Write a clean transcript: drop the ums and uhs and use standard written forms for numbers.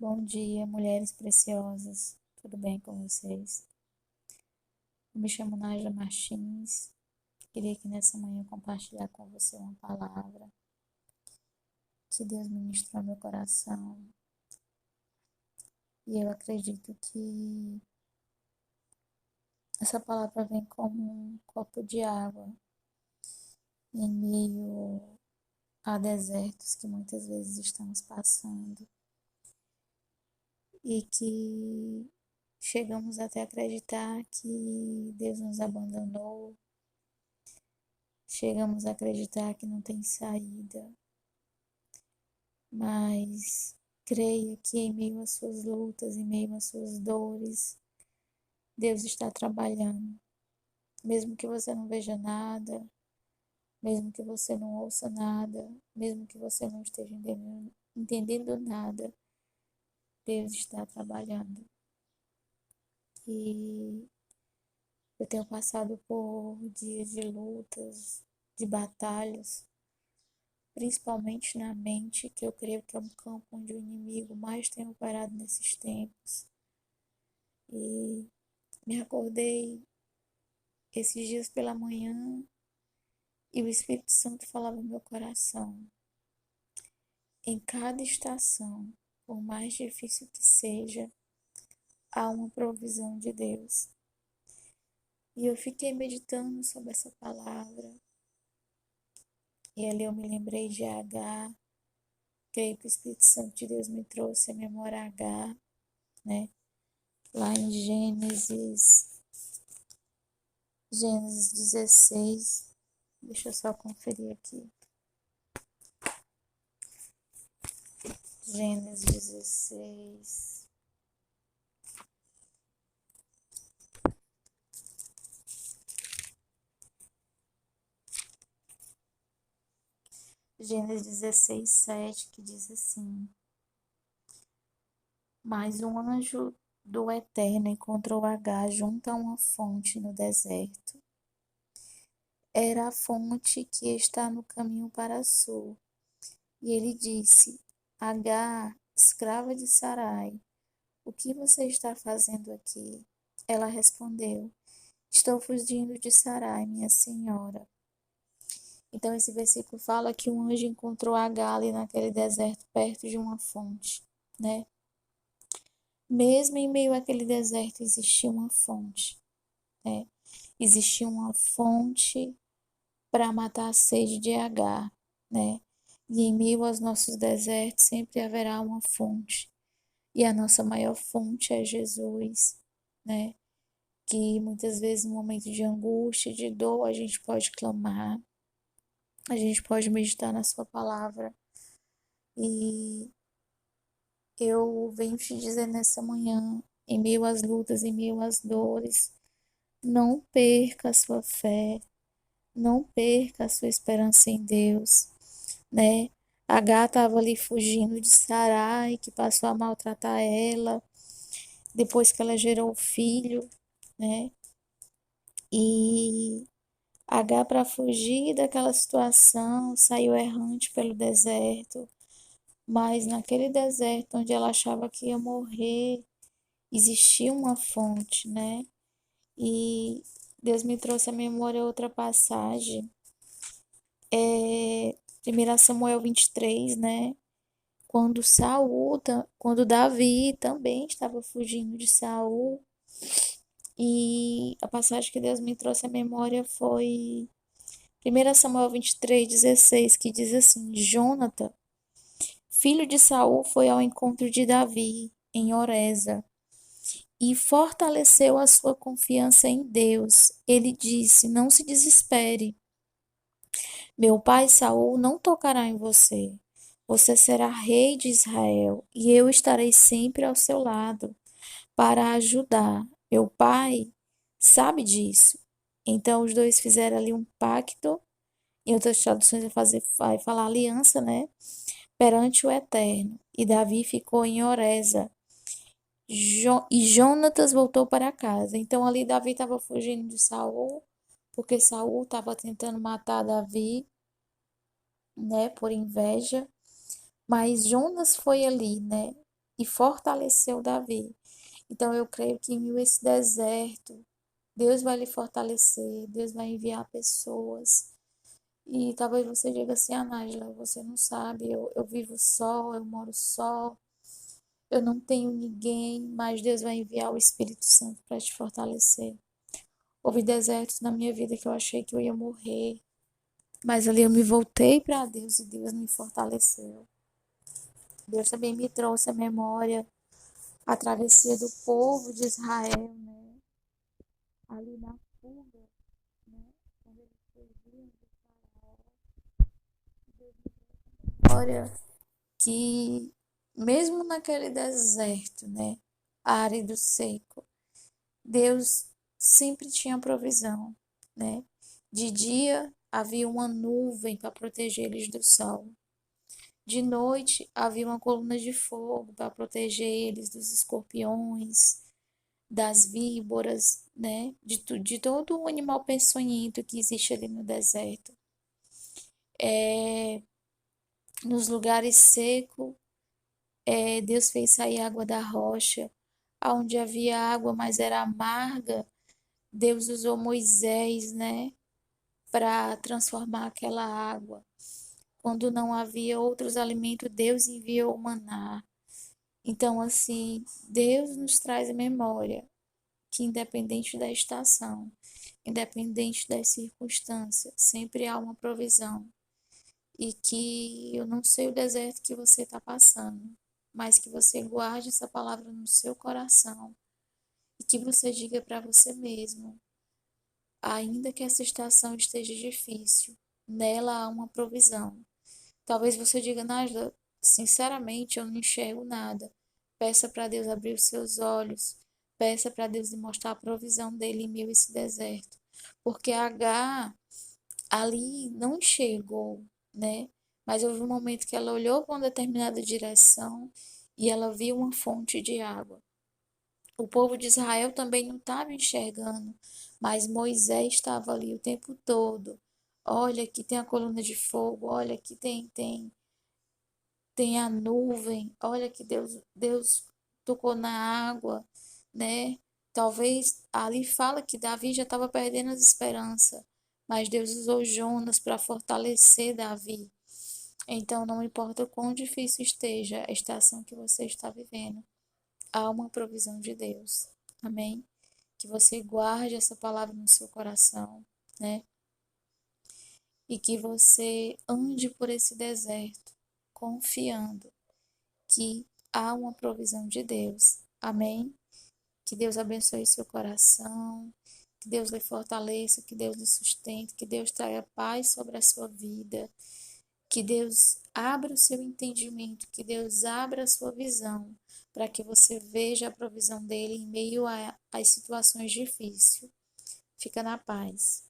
Bom dia, mulheres preciosas. Tudo bem com vocês? Eu me chamo Nájila Martins. Queria aqui nessa manhã compartilhar com você uma palavra que Deus ministrou ao meu coração. E eu acredito que essa palavra vem como um copo de água em meio a desertos que muitas vezes estamos passando e que chegamos até a acreditar que Deus nos abandonou. Chegamos a acreditar que não tem saída, mas creia que em meio às suas lutas, em meio às suas dores, Deus está trabalhando. Mesmo que você não veja nada, mesmo que você não ouça nada, mesmo que você não esteja entendendo nada, Deus está trabalhando. E eu tenho passado por dias de lutas, de batalhas, principalmente na mente, que eu creio que é um campo onde o inimigo mais tem operado nesses tempos. E me acordei esses dias pela manhã e o Espírito Santo falava no meu coração: em cada estação, por mais difícil que seja, há uma provisão de Deus. E eu fiquei meditando sobre essa palavra. E ali eu me lembrei de Agar. Creio que o Espírito Santo de Deus me trouxe a memória Agar, né? Lá em Gênesis 16. Deixa eu só conferir aqui. Gênesis 16. Gênesis 16, 7, que diz assim: Mas um anjo do Eterno encontrou Agar junto a uma fonte no deserto. Era a fonte que está no caminho para sul. E ele disse: Agar, escrava de Sarai, o que você está fazendo aqui? Ela respondeu: Estou fugindo de Sarai, minha senhora. Então, esse versículo fala que um anjo encontrou Agar ali naquele deserto, perto de uma fonte, né? Mesmo em meio àquele deserto, existia uma fonte, né? Existia uma fonte para matar a sede de Agar, né? E em meio aos nossos desertos, sempre haverá uma fonte. E a nossa maior fonte é Jesus, né? Que muitas vezes, no momento de angústia, de dor, a gente pode clamar, a gente pode meditar na sua palavra. E eu venho te dizer nessa manhã, em meio às lutas, em meio às dores, não perca a sua fé, não perca a sua esperança em Deus, né? Agar estava ali fugindo de Sarai, que passou a maltratar ela, depois que ela gerou o filho, né? E Agar, para fugir daquela situação, saiu errante pelo deserto, mas naquele deserto onde ela achava que ia morrer, existia uma fonte, né? E Deus me trouxe à memória outra passagem, 1 Samuel 23, né? Quando Davi também estava fugindo de Saul, e a passagem que Deus me trouxe à memória foi 1 Samuel 23:16, que diz assim: Jônatan, filho de Saul, foi ao encontro de Davi em Horesa e fortaleceu a sua confiança em Deus. Ele disse: Não se desespere. Meu pai Saul não tocará em você. Você será rei de Israel, e eu estarei sempre ao seu lado para ajudar. Meu pai sabe disso. Então os dois fizeram ali um pacto. Em outras traduções vai falar aliança, né? Perante o Eterno. E Davi ficou em Horesa. E Jonatas voltou para casa. Então ali Davi estava fugindo de Saul, porque Saul estava tentando matar Davi, né, por inveja. Mas Jonas foi ali, né? e fortaleceu Davi. Então eu creio que em meio a esse deserto, Deus vai lhe fortalecer, Deus vai enviar pessoas. E talvez você diga assim, ah, Nájila, você não sabe, eu vivo só, eu moro só, eu não tenho ninguém, mas Deus vai enviar o Espírito Santo para te fortalecer. Houve desertos na minha vida que eu achei que eu ia morrer, mas ali eu me voltei para Deus e Deus me fortaleceu. Deus também me trouxe a memória a travessia do povo de Israel, né? Ali na fuga, né? Quando eles fugiam do faraó, Deus me trouxe a memória que mesmo naquele deserto, né? Árido, seco, Deus sempre tinha provisão, né? De dia havia uma nuvem para proteger eles do sol. De noite havia uma coluna de fogo para proteger eles dos escorpiões, das víboras, né? De todo o animal peçonhento que existe ali no deserto. Nos lugares secos, Deus fez sair água da rocha. Onde havia água, mas era amarga, Deus usou Moisés, né? Para transformar aquela água. Quando não havia outros alimentos, Deus enviou o maná. Então, assim, Deus nos traz a memória que, independente da estação, independente das circunstâncias, sempre há uma provisão. E que eu não sei o deserto que você está passando, mas que você guarde essa palavra no seu coração e que você diga para você mesmo, ainda que essa estação esteja difícil, nela há uma provisão. Talvez você diga, Nájila, sinceramente eu não enxergo nada. Peça para Deus abrir os seus olhos. Peça para Deus lhe mostrar a provisão dele em meio a esse deserto. Porque H ali não enxergou, né? Mas houve um momento que ela olhou para uma determinada direção e ela viu uma fonte de água. O povo de Israel também não estava enxergando, mas Moisés estava ali o tempo todo. Olha, aqui tem a coluna de fogo, olha, aqui tem a nuvem, olha que Deus tocou na água, né? Talvez ali fala que Davi já estava perdendo as esperanças, mas Deus usou Jonas para fortalecer Davi. Então, não importa o quão difícil esteja a estação que você está vivendo, há uma provisão de Deus. Amém? Que você guarde essa palavra no seu coração, né? E que você ande por esse deserto, confiando que há uma provisão de Deus. Amém? Que Deus abençoe seu coração, que Deus lhe fortaleça, que Deus lhe sustente, que Deus traga paz sobre a sua vida, que Deus abra o seu entendimento, que Deus abra a sua visão, para que você veja a provisão dele em meio às situações difíceis. Fica na paz.